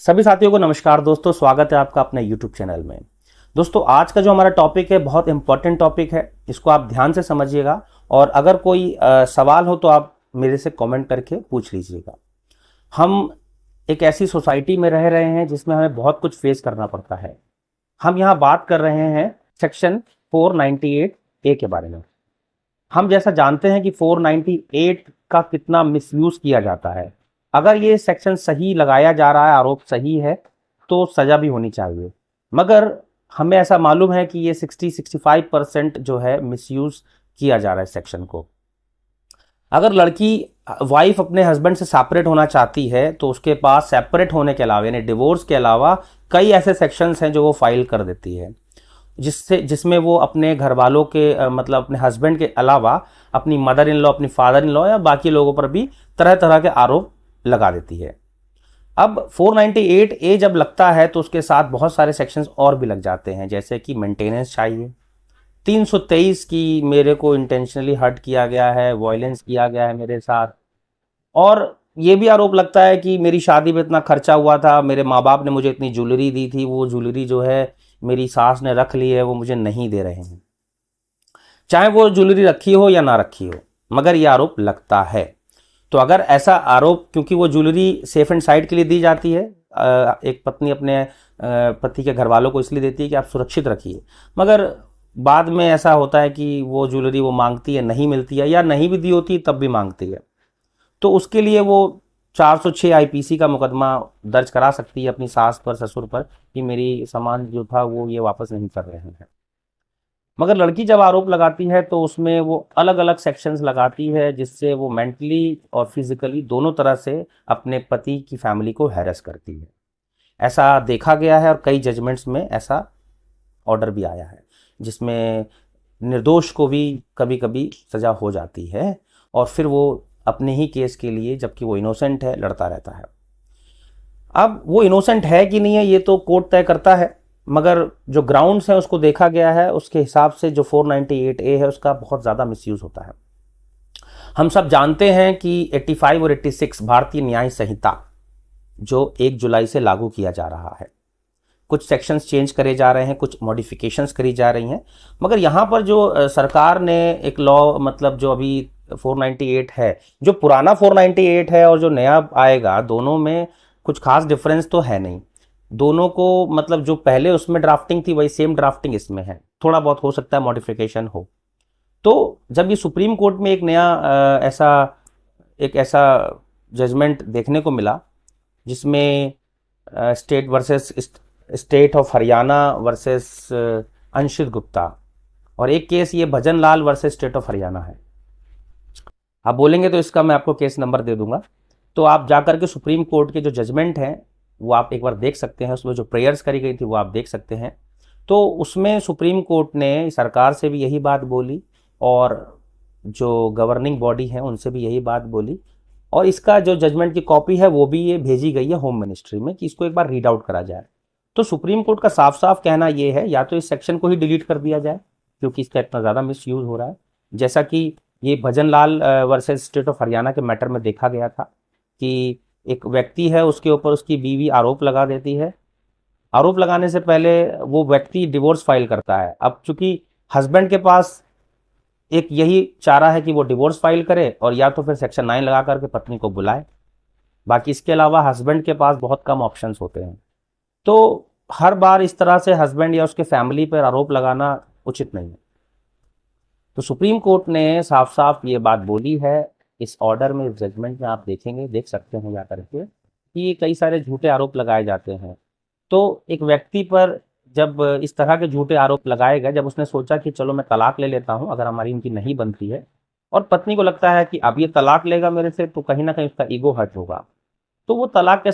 सभी साथियों को नमस्कार दोस्तों, स्वागत है आपका अपने YouTube चैनल में। दोस्तों आज का जो हमारा टॉपिक है बहुत इंपॉर्टेंट टॉपिक है, इसको आप ध्यान से समझिएगा और अगर कोई सवाल हो तो आप मेरे से कमेंट करके पूछ लीजिएगा। हम एक ऐसी सोसाइटी में रह रहे हैं जिसमें हमें बहुत कुछ फेस करना पड़ता है। हम यहाँ बात कर रहे हैं सेक्शन 498A के बारे में। हम जैसा जानते हैं कि 498 का कितना मिसयूज किया जाता है। अगर ये सेक्शन सही लगाया जा रहा है, आरोप सही है, तो सज़ा भी होनी चाहिए, मगर हमें ऐसा मालूम है कि ये 60-65% जो है मिसयूज किया जा रहा है सेक्शन को। अगर लड़की वाइफ अपने हस्बैंड से सेपरेट होना चाहती है तो उसके पास सेपरेट होने के अलावा यानी डिवोर्स के अलावा कई ऐसे सेक्शंस हैं जो वो फाइल कर देती है, जिसमें वो अपने घर वालों के मतलब अपने हस्बैंड के अलावा अपनी मदर इन लॉ, अपनी फादर इन लॉ या बाकी लोगों पर भी तरह तरह के आरोप लगा देती है। अब 498A जब लगता है तो उसके साथ बहुत सारे सेक्शंस और भी लग जाते हैं, जैसे कि मेंटेनेंस चाहिए, 323 की मेरे को इंटेंशनली हर्ट किया गया है, वायलेंस किया गया है मेरे साथ, और ये भी आरोप लगता है कि मेरी शादी में इतना खर्चा हुआ था, मेरे माँ बाप ने मुझे इतनी ज्वेलरी दी थी, वो ज्वेलरी जो है मेरी सास ने रख ली है, वो मुझे नहीं दे रहे हैं। चाहे वो ज्वेलरी रखी हो या ना रखी हो, मगर ये आरोप लगता है। तो अगर ऐसा आरोप, क्योंकि वो ज्वेलरी सेफ एंड साइड के लिए दी जाती है, एक पत्नी अपने पति के घर वालों को इसलिए देती है कि आप सुरक्षित रखिए, मगर बाद में ऐसा होता है कि वो ज्वेलरी वो मांगती है, नहीं मिलती है, या नहीं भी दी होती तब भी मांगती है, तो उसके लिए वो 406 IPC का मुकदमा दर्ज करा सकती है अपनी सास पर, ससुर पर, कि मेरी सामान जो था वो ये वापस नहीं कर रहे हैं। मगर लड़की जब आरोप लगाती है तो उसमें वो अलग अलग सेक्शंस लगाती है, जिससे वो मेंटली और फिजिकली दोनों तरह से अपने पति की फैमिली को हैरेस करती है। ऐसा देखा गया है और कई जजमेंट्स में ऐसा ऑर्डर भी आया है, जिसमें निर्दोष को भी कभी कभी सजा हो जाती है और फिर वो अपने ही केस के लिए, जबकि वो इनोसेंट है, लड़ता रहता है। अब वो इनोसेंट है कि नहीं है ये तो कोर्ट तय करता है, मगर जो ग्राउंड्स हैं उसको देखा गया है, उसके हिसाब से जो 498A है उसका बहुत ज़्यादा मिसयूज होता है। हम सब जानते हैं कि 85 और 86 भारतीय न्याय संहिता जो 1 जुलाई से लागू किया जा रहा है, कुछ सेक्शंस चेंज करे जा रहे हैं, कुछ मॉडिफिकेशंस करी जा रही हैं, मगर यहाँ पर जो सरकार ने एक लॉ, मतलब जो अभी 498 है, जो पुराना 498 है और जो नया आएगा, दोनों में कुछ खास डिफरेंस तो है नहीं। दोनों को मतलब जो पहले उसमें ड्राफ्टिंग थी वही सेम ड्राफ्टिंग इसमें है, थोड़ा बहुत हो सकता है मॉडिफिकेशन हो। तो जब ये सुप्रीम कोर्ट में एक नया ऐसा जजमेंट देखने को मिला, जिसमें state versus state of Haryana versus Anshit Gupta, और एक केस ये भजन लाल वर्सेस स्टेट ऑफ हरियाणा है। आप बोलेंगे तो इसका मैं आपको केस नंबर दे दूंगा, तो आप जाकर के सुप्रीम कोर्ट के जो जजमेंट हैं वो आप एक बार देख सकते हैं, उसमें जो प्रेयर्स करी गई थी वो आप देख सकते हैं। तो उसमें सुप्रीम कोर्ट ने सरकार से भी यही बात बोली और जो गवर्निंग बॉडी है उनसे भी यही बात बोली, और इसका जो जजमेंट की कॉपी है वो भी ये भेजी गई है होम मिनिस्ट्री में कि इसको एक बार रीड आउट करा जाए। तो सुप्रीम कोर्ट का साफ साफ कहना ये है, या तो इस सेक्शन को ही डिलीट कर दिया जाए क्योंकि इसका इतना ज़्यादा मिस यूज़ हो रहा है, जैसा कि ये भजन लाल वर्सेस स्टेट ऑफ हरियाणा के मैटर में देखा गया था कि एक व्यक्ति है, उसके ऊपर उसकी बीवी आरोप लगा देती है, आरोप लगाने से पहले वो व्यक्ति डिवोर्स फाइल करता है। अब चूंकि हस्बैंड के पास एक यही चारा है कि वो डिवोर्स फाइल करे और या तो फिर सेक्शन 9 लगा करके पत्नी को बुलाए, बाकी इसके अलावा हस्बैंड के पास बहुत कम ऑप्शंस होते हैं। तो हर बार इस तरह से हस्बैंड या उसके फैमिली पर आरोप लगाना उचित नहीं है। तो सुप्रीम कोर्ट ने साफ साफ ये बात बोली है इस ऑर्डर में, इस जजमेंट में आप देख सकते हैं जाकर के, कि कई सारे झूठे आरोप लगाए जाते हैं। तो एक व्यक्ति पर जब इस तरह के झूठे आरोप लगाए गए, जब उसने सोचा कि चलो मैं तलाक ले लेता हूं अगर हमारी इनकी नहीं बनती है, और पत्नी को लगता है कि अब ये तलाक लेगा मेरे से तो कहीं ना कहीं उसका ईगो हर्ट होगा, तो वो तलाक के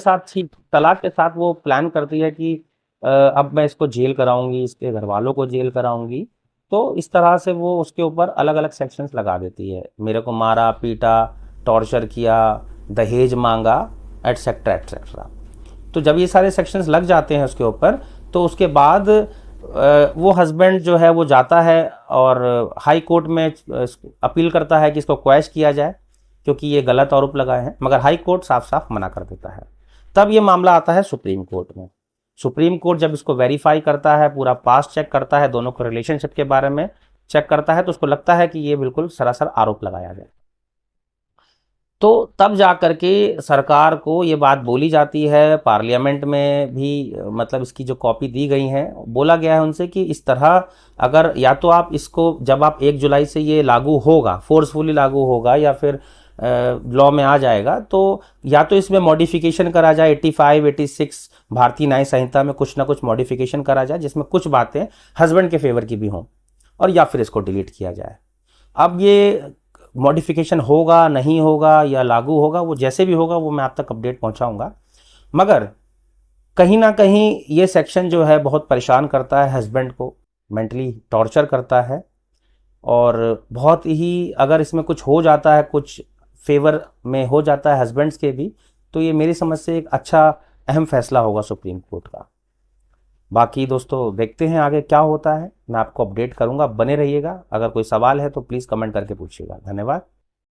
साथ वो प्लान करती है कि अब मैं इसको जेल कराऊंगी, इसके घर वालों को जेल कराऊंगी। तो इस तरह से वो उसके ऊपर अलग अलग सेक्शंस लगा देती है, मेरे को मारा पीटा, टॉर्चर किया, दहेज मांगा, एटसेट्रा एटसेट्रा। तो जब ये सारे सेक्शंस लग जाते हैं उसके ऊपर, तो उसके बाद वो हस्बैंड जो है वो जाता है और हाई कोर्ट में अपील करता है कि इसको क्वैश किया जाए क्योंकि ये गलत आरोप लगाए हैं, मगर हाई कोर्ट साफ साफ मना कर देता है। तब ये मामला आता है सुप्रीम कोर्ट में। सुप्रीम कोर्ट जब इसको वेरीफाई करता है, पूरा पास्ट चेक करता है, दोनों को रिलेशनशिप के बारे में चेक करता है, तो उसको लगता है कि ये बिल्कुल सरासर आरोप लगाया गया। तो तब जा करके सरकार को ये बात बोली जाती है, पार्लियामेंट में भी मतलब इसकी जो कॉपी दी गई है, बोला गया है उनसे कि इस तरह अगर या तो आप इसको जब आप 1 जुलाई से ये लागू होगा, फोर्सफुली लागू होगा या फिर लॉ में आ जाएगा, तो या तो इसमें मॉडिफिकेशन करा जाए, 85, 86 भारतीय न्याय संहिता में कुछ ना कुछ मॉडिफिकेशन करा जाए जिसमें कुछ बातें हस्बैंड के फेवर की भी हों, और या फिर इसको डिलीट किया जाए। अब ये मॉडिफिकेशन होगा नहीं होगा या लागू होगा, वो जैसे भी होगा वो मैं आप तक अपडेट पहुंचाऊंगा। मगर कहीं ना कहीं ये सेक्शन जो है बहुत परेशान करता है हस्बैंड को, मेंटली टॉर्चर करता है, और बहुत ही अगर इसमें कुछ हो जाता है, कुछ फेवर में हो जाता है हस्बैंड्स के भी, तो ये मेरी समझ से एक अच्छा अहम फैसला होगा सुप्रीम कोर्ट का। बाकी दोस्तों देखते हैं आगे क्या होता है, मैं आपको अपडेट करूंगा, बने रहिएगा। अगर कोई सवाल है तो प्लीज़ कमेंट करके पूछिएगा। धन्यवाद।